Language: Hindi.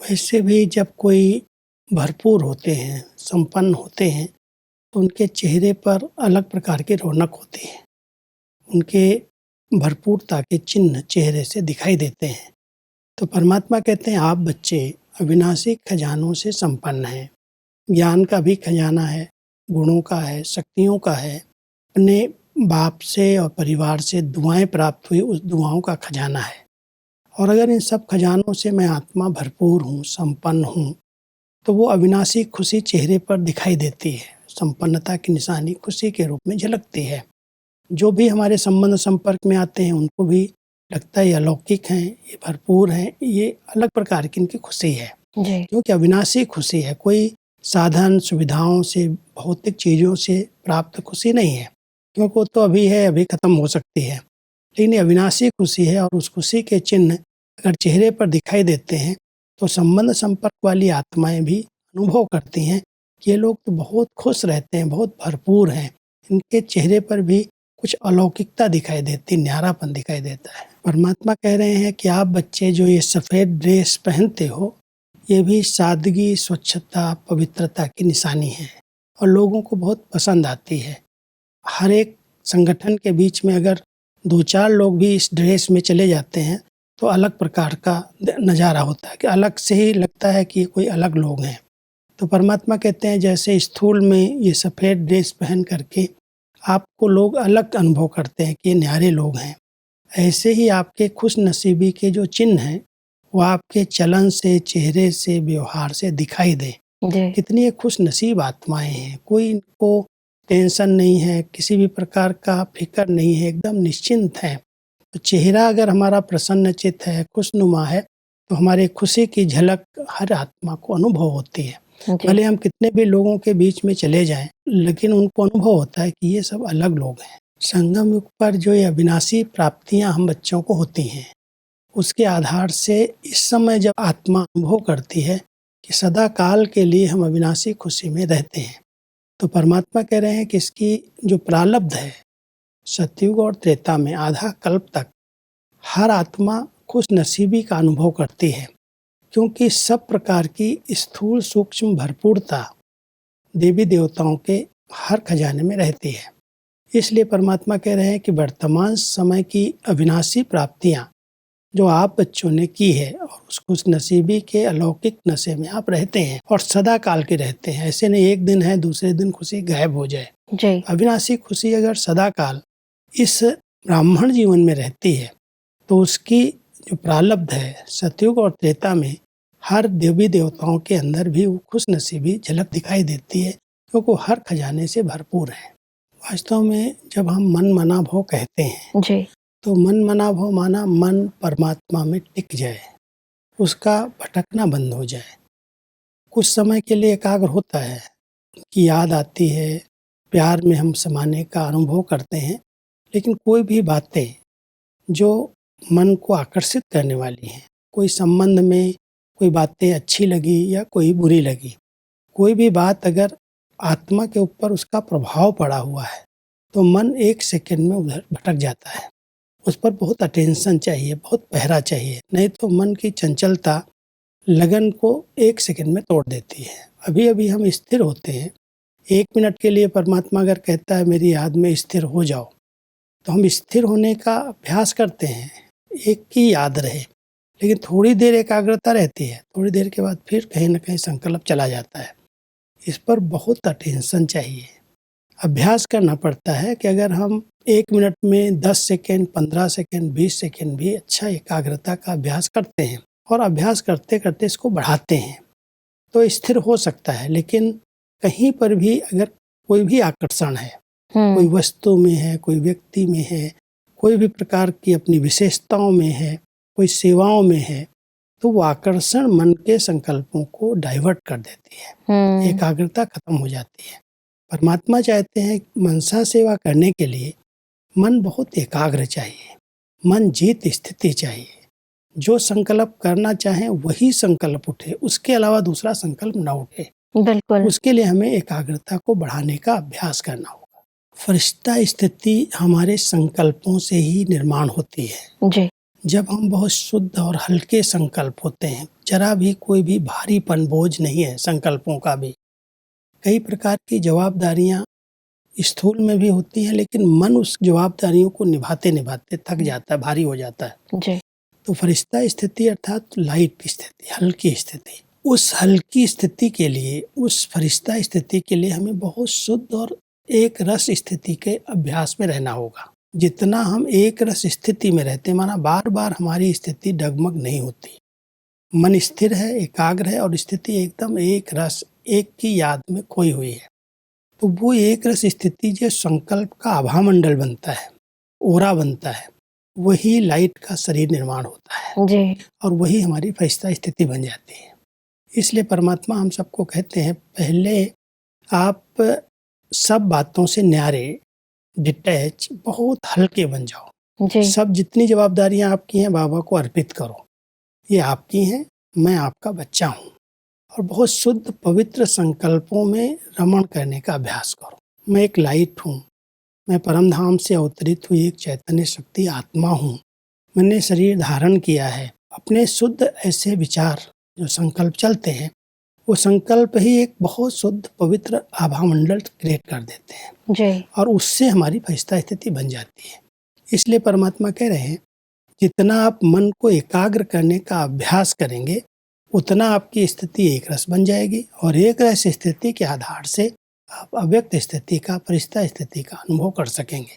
वैसे भी जब कोई भरपूर होते हैं, संपन्न होते हैं, तो उनके चेहरे पर अलग प्रकार की रौनक होती है। उनके भरपूरता के चिन्ह चेहरे से दिखाई देते हैं। तो परमात्मा कहते हैं, आप बच्चे अविनाशी खजानों से संपन्न हैं। ज्ञान का भी खजाना है, गुणों का है, शक्तियों का है। अपने बाप से और परिवार से दुआएं प्राप्त हुई, उस दुआओं का खजाना है। और अगर इन सब खजानों से मैं आत्मा भरपूर हूँ, संपन्न हूँ, तो वो अविनाशी खुशी चेहरे पर दिखाई देती है। संपन्नता की निशानी खुशी के रूप में झलकती है। जो भी हमारे संबंध संपर्क में आते हैं, उनको भी लगता है ये अलौकिक हैं, ये भरपूर हैं, ये अलग प्रकार की इनकी खुशी है, क्योंकि अविनाशी खुशी है। कोई साधन सुविधाओं से, भौतिक चीज़ों से प्राप्त खुशी नहीं है, क्योंकि वो तो अभी है, अभी खत्म हो सकती है। लेकिन ये अविनाशी खुशी है, और उस खुशी के चिन्ह अगर चेहरे पर दिखाई देते हैं, तो संबंध संपर्क वाली आत्माएं भी अनुभव करती हैं कि ये लोग तो बहुत खुश रहते हैं, बहुत भरपूर हैं। इनके चेहरे पर भी कुछ अलौकिकता दिखाई देती, न्यारापन दिखाई देता है। परमात्मा कह रहे हैं कि आप बच्चे जो ये सफ़ेद ड्रेस पहनते हो, ये भी सादगी, स्वच्छता, पवित्रता की निशानी है, और लोगों को बहुत पसंद आती है। हर एक संगठन के बीच में अगर 2-4 लोग भी इस ड्रेस में चले जाते हैं, तो अलग प्रकार का नज़ारा होता है, कि अलग से ही लगता है कि कोई अलग लोग हैं। तो परमात्मा कहते हैं, जैसे स्थूल में ये सफ़ेद ड्रेस पहन करके आपको लोग अलग अनुभव करते हैं कि ये न्यारे लोग हैं, ऐसे ही आपके खुश नसीबी के जो चिन्ह हैं, वो आपके चलन से, चेहरे से, व्यवहार से दिखाई दे। कितनी खुश नसीब आत्माएं हैं। कोई इनको टेंशन नहीं है, किसी भी प्रकार का फिक्र नहीं है, एकदम निश्चिंत है। तो चेहरा अगर हमारा प्रसन्नचित है, खुशनुमा है, तो हमारे खुशी की झलक हर आत्मा को अनुभव होती है। भले हम कितने भी लोगों के बीच में चले जाएं, लेकिन उनको अनुभव होता है कि ये सब अलग लोग हैं। संगम युग पर जो ये अविनाशी प्राप्तियां हम बच्चों को होती हैं, उसके आधार से इस समय जब आत्मा अनुभव करती है कि सदा काल के लिए हम अविनाशी खुशी में रहते हैं, तो परमात्मा कह रहे हैं कि इसकी जो प्रारब्ध है, सतयुग और त्रेता में आधा कल्प तक हर आत्मा खुश नसीबी का अनुभव करती है, क्योंकि सब प्रकार की स्थूल सूक्ष्म भरपूरता देवी देवताओं के हर खजाने में रहती है। इसलिए परमात्मा कह रहे हैं कि वर्तमान समय की अविनाशी प्राप्तियां जो आप बच्चों ने की है, और उस खुश नसीबी के अलौकिक नशे में आप रहते हैं, और सदा काल के रहते हैं। ऐसे नहीं एक दिन है, दूसरे दिन खुशी गायब हो जाए। अविनाशी खुशी अगर सदा काल इस ब्राह्मण जीवन में रहती है, तो उसकी जो प्रारब्ध है, सतयुग और त्रेता में हर देवी देवताओं के अंदर भी वो खुश नसीबी झलक दिखाई देती है, क्योंकि वो हर खजाने से भरपूर है। वास्तव में जब हम मन मना भव कहते हैं, तो मन मना भव माना मन परमात्मा में टिक जाए, उसका भटकना बंद हो जाए। कुछ समय के लिए एकाग्र होता है, कि याद आती है, प्यार में हम समाने का अनुभव करते हैं, लेकिन कोई भी बातें जो मन को आकर्षित करने वाली हैं, कोई संबंध में कोई बातें अच्छी लगी या कोई बुरी लगी, कोई भी बात अगर आत्मा के ऊपर उसका प्रभाव पड़ा हुआ है, तो मन एक सेकंड में उधर भटक जाता है। उस पर बहुत अटेंशन चाहिए, बहुत पहरा चाहिए, नहीं तो मन की चंचलता लगन को एक सेकंड में तोड़ देती है। अभी अभी हम स्थिर होते हैं, 1 मिनट के लिए परमात्मा अगर कहता है मेरी याद में स्थिर हो जाओ, तो हम स्थिर होने का अभ्यास करते हैं, एक की याद रहे। लेकिन थोड़ी देर एकाग्रता रहती है, थोड़ी देर के बाद फिर कहीं ना कहीं संकल्प चला जाता है। इस पर बहुत अटेंशन चाहिए, अभ्यास करना पड़ता है कि अगर हम 1 मिनट में 10 सेकेंड, 15 सेकेंड, 20 सेकेंड भी अच्छा एकाग्रता का अभ्यास करते हैं, और अभ्यास करते करते इसको बढ़ाते हैं, तो स्थिर हो सकता है। लेकिन कहीं पर भी अगर कोई भी आकर्षण है, कोई वस्तु में है, कोई व्यक्ति में है, कोई भी प्रकार की अपनी विशेषताओं में है, कोई सेवाओं में है, तो वो आकर्षण मन के संकल्पों को डाइवर्ट कर देती है, एकाग्रता खत्म हो जाती है। परमात्मा चाहते हैं मनसा सेवा करने के लिए मन बहुत एकाग्र चाहिए, मन जीत स्थिति चाहिए। जो संकल्प करना चाहें वही संकल्प उठे, उसके अलावा दूसरा संकल्प ना उठे। बिल्कुल। उसके लिए हमें एकाग्रता को बढ़ाने का अभ्यास करना होगा। फरिश्ता स्थिति हमारे संकल्पों से ही निर्माण होती है। जब हम बहुत शुद्ध और हल्के संकल्प होते हैं, जरा भी कोई भी भारीपन बोझ नहीं है संकल्पों का भी। कई प्रकार की जवाबदारियां स्थूल में भी होती हैं, लेकिन मन उस जवाबदारियों को निभाते निभाते थक जाता है, भारी हो जाता है। जी। तो फरिश्ता स्थिति अर्थात लाइट स्थिति, हल्की स्थिति। उस हल्की स्थिति के लिए, उस फरिश्ता स्थिति के लिए हमें बहुत शुद्ध और एक रस स्थिति के अभ्यास में रहना होगा। जितना हम एक रस स्थिति में रहते हैं, माना बार बार हमारी स्थिति डगमग नहीं होती, मन स्थिर है, एकाग्र है और स्थिति एकदम एक रस, एक की याद में खोई हुई है, तो वो एक रस स्थिति जो संकल्प का आभामंडल बनता है, ओरा बनता है, वही लाइट का शरीर निर्माण होता है जी। और वही हमारी फरिश्ता स्थिति बन जाती है। इसलिए परमात्मा हम सबको कहते हैं, पहले आप सब बातों से न्यारे, डिटैच, बहुत हल्के बन जाओ। जी। सब जितनी जवाबदारियां आपकी हैं बाबा को अर्पित करो, ये आपकी हैं, मैं आपका बच्चा हूँ, और बहुत शुद्ध पवित्र संकल्पों में रमण करने का अभ्यास करो। मैं एक लाइट हूँ, मैं परमधाम से अवतरित हुई एक चैतन्य शक्ति आत्मा हूँ, मैंने शरीर धारण किया है। अपने शुद्ध ऐसे विचार जो संकल्प चलते हैं, वो संकल्प ही एक बहुत शुद्ध पवित्र आभामंडल क्रिएट कर देते हैं जी। और उससे हमारी फरिश्ता स्थिति बन जाती है। इसलिए परमात्मा कह रहे हैं, जितना आप मन को एकाग्र करने का अभ्यास करेंगे, उतना आपकी स्थिति एक रस बन जाएगी और एक रस स्थिति के आधार से आप अव्यक्त स्थिति का, फरिश्ता स्थिति का अनुभव कर सकेंगे।